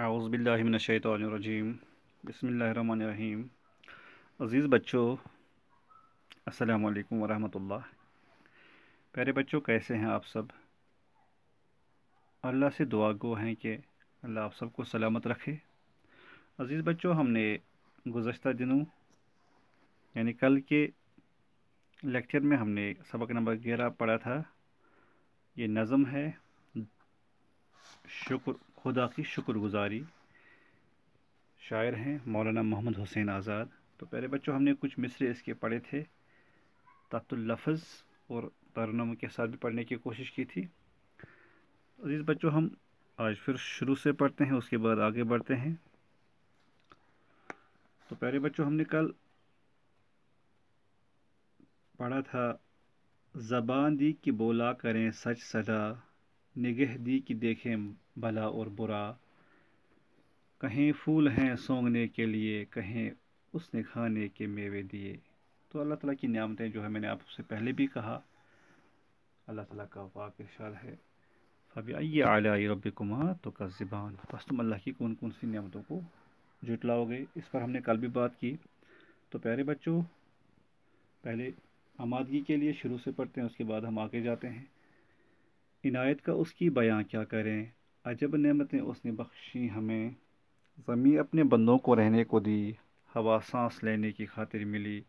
اعوذ باللہ من الشیطان الرجیم بسم اللہ الرحمن الرحیم۔ عزیز بچوں، السلام علیکم ورحمۃ اللہ۔ پیارے بچوں، کیسے ہیں آپ سب؟ اللہ سے دعا گو ہیں کہ اللہ آپ سب کو سلامت رکھے۔ عزیز بچوں، ہم نے گزشتہ دنوں یعنی کل کے لیکچر میں ہم نے سبق نمبر 11 پڑھا تھا۔ یہ نظم ہے خدا کی شکر گزاری، شاعر ہیں مولانا محمد حسین آزاد۔ تو پیارے بچوں، ہم نے کچھ مصرے اس کے پڑھے تھے، تحت اللفظ اور ترنم کے ساتھ بھی پڑھنے کی کوشش کی تھی۔ عزیز بچوں، ہم آج پھر شروع سے پڑھتے ہیں، اس کے بعد آگے بڑھتے ہیں۔ تو پیارے بچوں، ہم نے کل پڑھا تھا، زبان دی کہ بولا کریں سچ صدا، نگہ دی کہ دیکھیں بھلا اور برا، کہیں پھول ہیں سونگنے کے لیے، کہیں اس نے کھانے کے میوے دیے۔ تو اللہ تعالیٰ کی نعمتیں جو ہے، میں نے آپ سے پہلے بھی کہا، اللہ تعالیٰ کا پاک ارشاد ہے، فَبِأَيِّ آلَاءِ رَبِّكُمَا تُكَذِّبَانِ، بس تم اللہ کی کون کون سی نعمتوں کو جھٹلاؤ گے۔ اس پر ہم نے کل بھی بات کی۔ تو پیارے بچوں، پہلے آمادگی کے لیے شروع سے پڑھتے ہیں، اس کے بعد ہم آگے جاتے ہیں۔ عنایت کا اس کی بیاں کیا کریں، عجب نعمتیں اس نے بخشی ہمیں، زمین اپنے بندوں کو رہنے کو دی، ہوا سانس لینے کی خاطر ملی،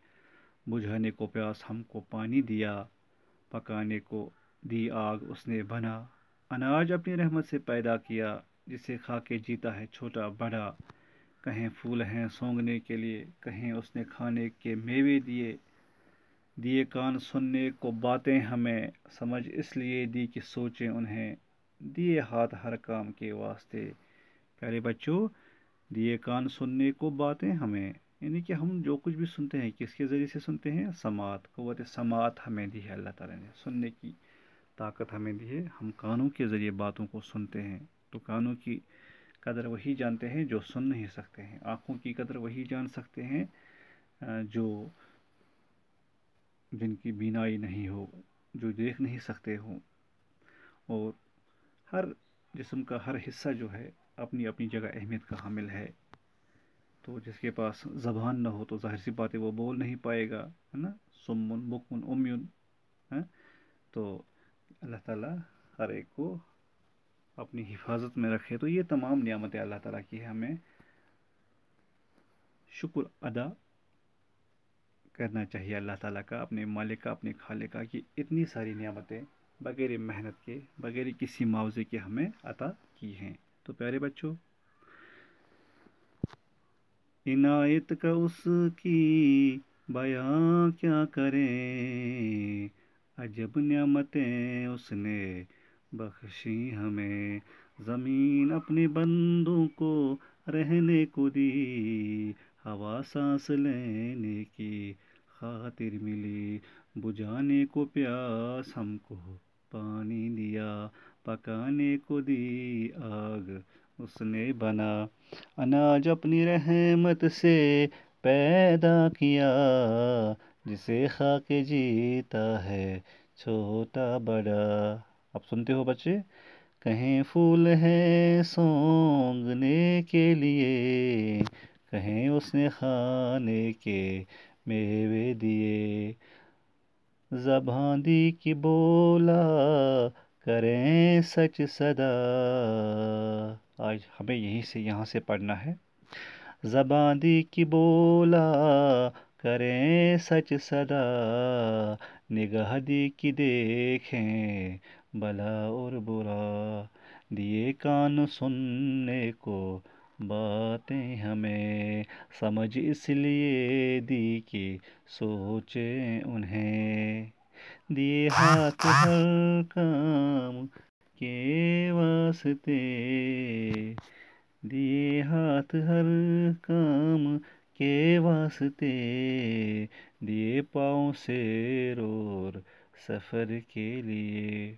بجھانے کو پیاس ہم کو پانی دیا، پکانے کو دی آگ اس نے بنا، اناج اپنی رحمت سے پیدا کیا، جسے کھا کے جیتا ہے چھوٹا بڑا، کہیں پھول ہیں سونگنے کے لیے، کہیں اس نے کھانے کے میوے دیے، دیے کان سننے کو باتیں ہمیں، سمجھ اس لیے دی کہ سوچیں انہیں، دیے ہاتھ ہر کام کے واسطے۔ پیارے بچوں، دیے کان سننے کو باتیں ہمیں، یعنی کہ ہم جو کچھ بھی سنتے ہیں کس کے ذریعے سے سنتے ہیں؟ سماعت، قوت سماعت ہمیں دی ہے اللہ تعالیٰ نے، سننے کی طاقت ہمیں دی ہے، ہم کانوں کے ذریعے باتوں کو سنتے ہیں۔ تو کانوں کی قدر وہی جانتے ہیں جو سن نہیں سکتے ہیں، آنکھوں کی قدر وہی جان سکتے ہیں جو جن کی بینائی نہیں ہو، جو دیکھ نہیں سکتے ہوں۔ اور ہر جسم کا ہر حصہ جو ہے اپنی اپنی جگہ اہمیت کا حامل ہے۔ تو جس کے پاس زبان نہ ہو تو ظاہر سی بات ہے وہ بول نہیں پائے گا، ہے نا، سمن بکمن امیون۔ تو اللہ تعالیٰ ہر ایک کو اپنی حفاظت میں رکھے۔ تو یہ تمام نعمتیں اللہ تعالیٰ کی ہے، ہمیں شکر ادا کرنا چاہیے اللہ تعالیٰ کا، اپنے مالک کا، اپنے خالق کا، کہ اتنی ساری نعمتیں بغیر محنت کے، بغیر کسی معاوضے کے ہمیں عطا کی ہیں۔ تو پیارے بچوں، عنایت کا اس کی بیاں کیا کریں، عجب نعمتیں اس نے بخشی ہمیں، زمین اپنے بندوں کو رہنے کو دی، ہوا سانس لینے کی خاطر ملی، بجھانے کو پیاس ہم کو پانی دیا، پکانے کو دی آگ اس نے بنا، اناج اپنی رحمت سے پیدا کیا، جسے کھا کے جیتا ہے چھوٹا بڑا۔ اب سنتے ہو بچے، کہیں پھول ہے سونگنے کے لیے، کہیں اس نے کھانے کے میوے دیے، زبان دی کہ بولا کریں سچ صدا۔ آج ہمیں یہاں سے پڑھنا ہے، زبان دی کہ بولا کریں سچ صدا، نگاہ دی کہ دیکھیں بھلا اور برا، دیے کان سننے کو باتیں ہمیں، سمجھ اس لیے دی کہ سوچیں انہیں، دیے ہاتھ ہر کام کے واسطے، دیے ہاتھ ہر کام کے واسطے، دیے پاؤں سیر اور سفر کے لیے،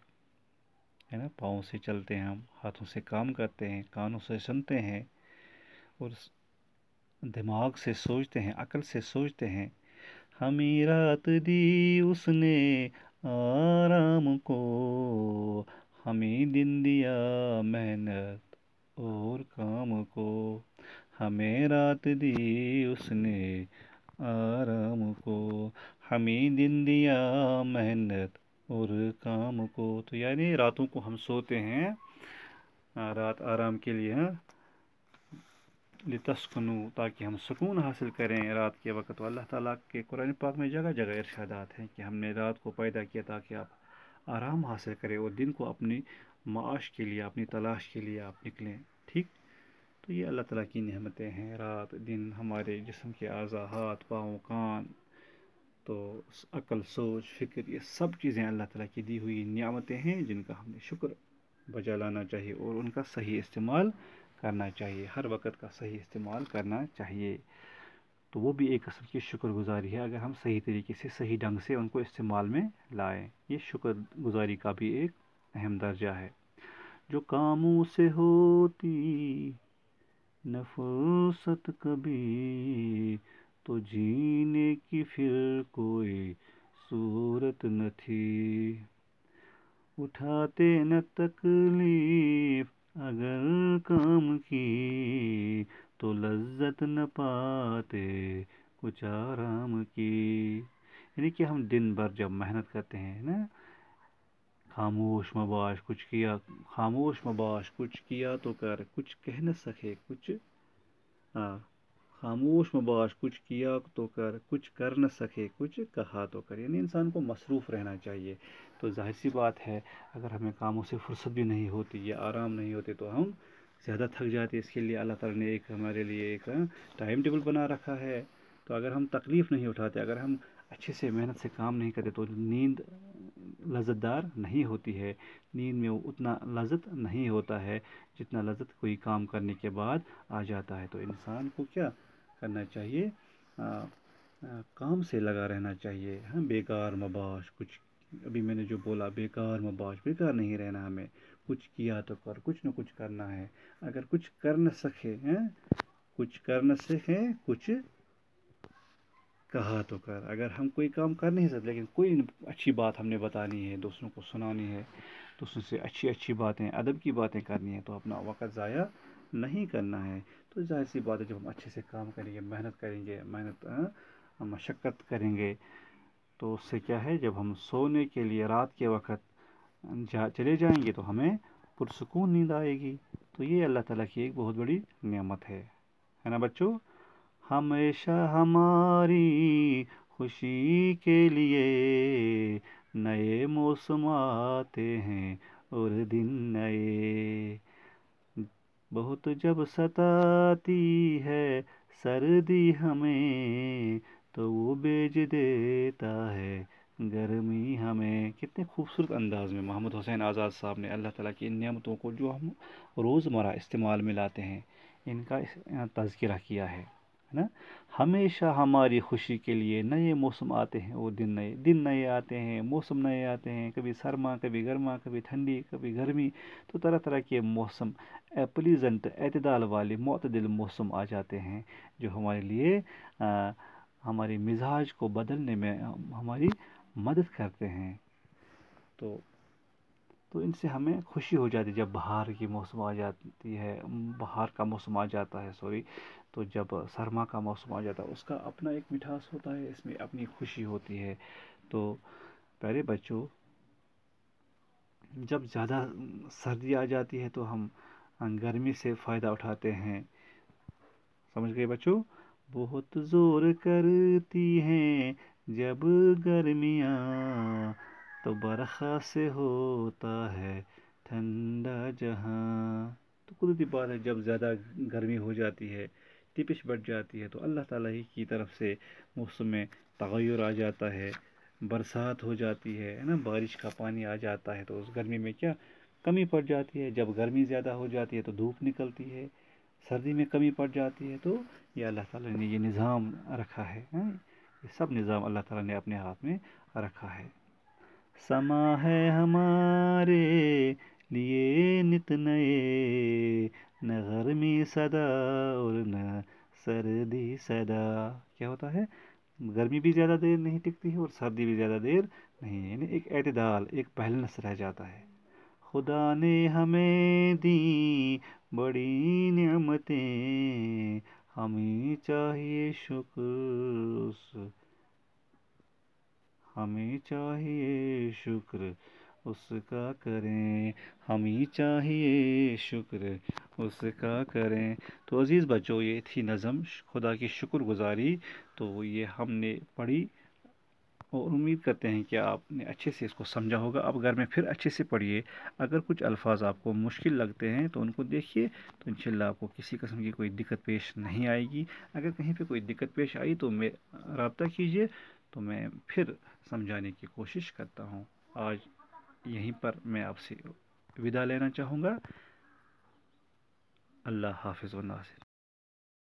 ہے نا، پاؤں سے چلتے ہیں ہم، ہاتھوں سے کام کرتے ہیں، کانوں سے سنتے ہیں، اور دماغ سے سوچتے ہیں، عقل سے سوچتے ہیں۔ ہمیں رات دی اس نے آرام کو، ہمیں دن دیا محنت اور کام کو، ہمیں رات دی اس نے آرام کو، ہمیں دن دیا محنت اور کام کو۔ تو یعنی راتوں کو ہم سوتے ہیں، رات آرام کے لیے، لتسکنو، تاکہ ہم سکون حاصل کریں رات کے وقت۔ تو اللہ تعالیٰ کے قرآن پاک میں جگہ جگہ ارشادات ہیں کہ ہم نے رات کو پیدا کیا تاکہ آپ آرام حاصل کریں اور دن کو اپنی معاش کے لیے، اپنی تلاش کے لیے آپ نکلیں، ٹھیک۔ تو یہ اللہ تعالیٰ کی نعمتیں ہیں، رات دن ہمارے جسم کے اعضاء، ہاتھ پاؤں کان، تو عقل سوچ فکر، یہ سب چیزیں اللہ تعالیٰ کی دی ہوئی نعمتیں ہیں جن کا ہم نے شکر بجا لانا چاہیے اور ان کا صحیح استعمال کرنا چاہیے، ہر وقت کا صحیح استعمال کرنا چاہیے۔ تو وہ بھی ایک قسم کی شکر گزاری ہے اگر ہم صحیح طریقے سے صحیح ڈھنگ سے ان کو استعمال میں لائیں، یہ شکر گزاری کا بھی ایک اہم درجہ ہے۔ جو کاموں سے ہوتی نہ فرصت کبھی، تو جینے کی پھر کوئی صورت نہ تھی، اٹھاتے نہ تکلیف اگر کام کی، تو لذت نہ پاتے کچھ آرام کی۔ یعنی کہ ہم دن بھر جب محنت کرتے ہیں نا، خاموش مباش کچھ کیا، خاموش مباش کچھ کیا تو کر، کچھ کہہ نہ سکے کچھ، ہاں، خاموش مباش کچھ کیا تو کر، کچھ کر نہ سکے کچھ کہا تو کر۔ یعنی انسان کو مصروف رہنا چاہیے۔ تو ظاہر سی بات ہے اگر ہمیں کاموں سے فرصت بھی نہیں ہوتی یا آرام نہیں ہوتے تو ہم زیادہ تھک جاتے۔ اس کے لیے اللہ تعالیٰ نے ایک ہمارے لیے ایک ٹائم ٹیبل بنا رکھا ہے۔ تو اگر ہم تکلیف نہیں اٹھاتے، اگر ہم اچھے سے محنت سے کام نہیں کرتے تو نیند لذت دار نہیں ہوتی ہے، نیند میں اتنا لذت نہیں ہوتا ہے جتنا لذت کوئی کام کرنے کے بعد آ جاتا ہے۔ تو انسان کو کیا کرنا چاہیے؟ کام سے لگا رہنا چاہیے، ہاں، بیکار مباش کچھ، ابھی میں نے جو بولا بیکار مباش، بیکار نہیں رہنا ہمیں، کچھ کیا تو کر، کچھ نہ کچھ کرنا ہے۔ اگر کچھ کر نہ سکے، کچھ کر نہ سکے کچھ کہا تو کر۔ اگر ہم کوئی کام کر نہیں سکتے لیکن کوئی اچھی بات ہم نے بتانی ہے، دوسروں کو سنانی ہے، دوسروں سے اچھی اچھی باتیں، ادب کی باتیں کرنی ہے، تو اپنا وقت ضائع نہیں کرنا ہے۔ تو ظاہر سی بات ہے جب ہم اچھے سے کام کریں گے، محنت کریں گے، مشقت کریں گے، تو اس سے کیا ہے، جب ہم سونے کے لیے رات کے وقت چلے جائیں گے تو ہمیں پرسکون نیند آئے گی۔ تو یہ اللہ تعالیٰ کی ایک بہت بڑی نعمت ہے نا بچوں؟ ہمیشہ ہماری خوشی کے لیے نئے موسم آتے ہیں اور دن نئے، بہت جب ستاتی ہے سردی ہمیں، تو وہ بیچ دیتا ہے گرمی ہمیں۔ کتنے خوبصورت انداز میں محمد حسین آزاد صاحب نے اللہ تعالیٰ کی ان نعمتوں کو جو ہم روزمرہ استعمال میں لاتے ہیں ان کا تذکرہ کیا ہے نا۔ ہمیشہ ہماری خوشی کے لیے نئے موسم آتے ہیں اور دن نئے آتے ہیں، موسم نئے آتے ہیں، کبھی سرما کبھی گرما، کبھی ٹھنڈی کبھی گرمی، تو طرح طرح کے موسم، پلیزنٹ اعتدال والے معتدل موسم آ جاتے ہیں جو ہمارے لیے ہمارے مزاج کو بدلنے میں ہماری مدد کرتے ہیں۔ تو ان سے ہمیں خوشی ہو جاتی ہے جب بہار کی موسم آ جاتی ہے، بہار کا موسم آ جاتا ہے، تو جب سرما کا موسم آ جاتا ہے اس کا اپنا ایک مٹھاس ہوتا ہے، اس میں اپنی خوشی ہوتی ہے۔ تو پیارے بچوں، جب زیادہ سردی آ جاتی ہے تو ہم گرمی سے فائدہ اٹھاتے ہیں، سمجھ گئے بچوں؟ بہت زور کرتی ہیں جب گرمیاں، تو برخا سے ہوتا ہے ٹھنڈا جہاں۔ تو قدرتی بات ہے جب زیادہ گرمی ہو جاتی ہے، تپش بڑھ جاتی ہے، تو اللہ تعالیٰ ہی کی طرف سے موسم میں تغیر آ جاتا ہے، برسات ہو جاتی ہے نا، بارش کا پانی آ جاتا ہے، تو اس گرمی میں کیا کمی پڑ جاتی ہے۔ جب گرمی زیادہ ہو جاتی ہے تو دھوپ نکلتی ہے، سردی میں کمی پڑ جاتی ہے۔ تو یہ اللہ تعالیٰ نے یہ نظام رکھا ہے، یہ سب نظام اللہ تعالیٰ نے اپنے ہاتھ میں رکھا ہے۔ سما ہے ہمارے لیے نت نئے، نہ گرمی صدا اور نہ سردی صدا۔ کیا ہوتا ہے؟ گرمی بھی زیادہ دیر نہیں ٹکتی ہے اور سردی بھی زیادہ دیر نہیں، یعنی ایک اعتدال، ایک بیلنس رہ جاتا ہے۔ خدا نے ہمیں دی بڑی نعمتیں، ہمیں چاہیے شکر اس کا کریں، ہمیں چاہیے شکر اس کا کریں۔ تو عزیز بچوں، یہ تھی نظم خدا کی شکر گزاری، تو یہ ہم نے پڑھی اور امید کرتے ہیں کہ آپ نے اچھے سے اس کو سمجھا ہوگا۔ اب گھر میں پھر اچھے سے پڑھیے، اگر کچھ الفاظ آپ کو مشکل لگتے ہیں تو ان کو دیکھیے، تو انشاءاللہ آپ کو کسی قسم کی کوئی دقت پیش نہیں آئے گی۔ اگر کہیں پہ کوئی دقت پیش آئی تو میں رابطہ کیجیے، تو میں پھر سمجھانے کی کوشش کرتا ہوں۔ آج یہیں پر میں آپ سے وداع لینا چاہوں گا۔ اللہ حافظ و ناصر۔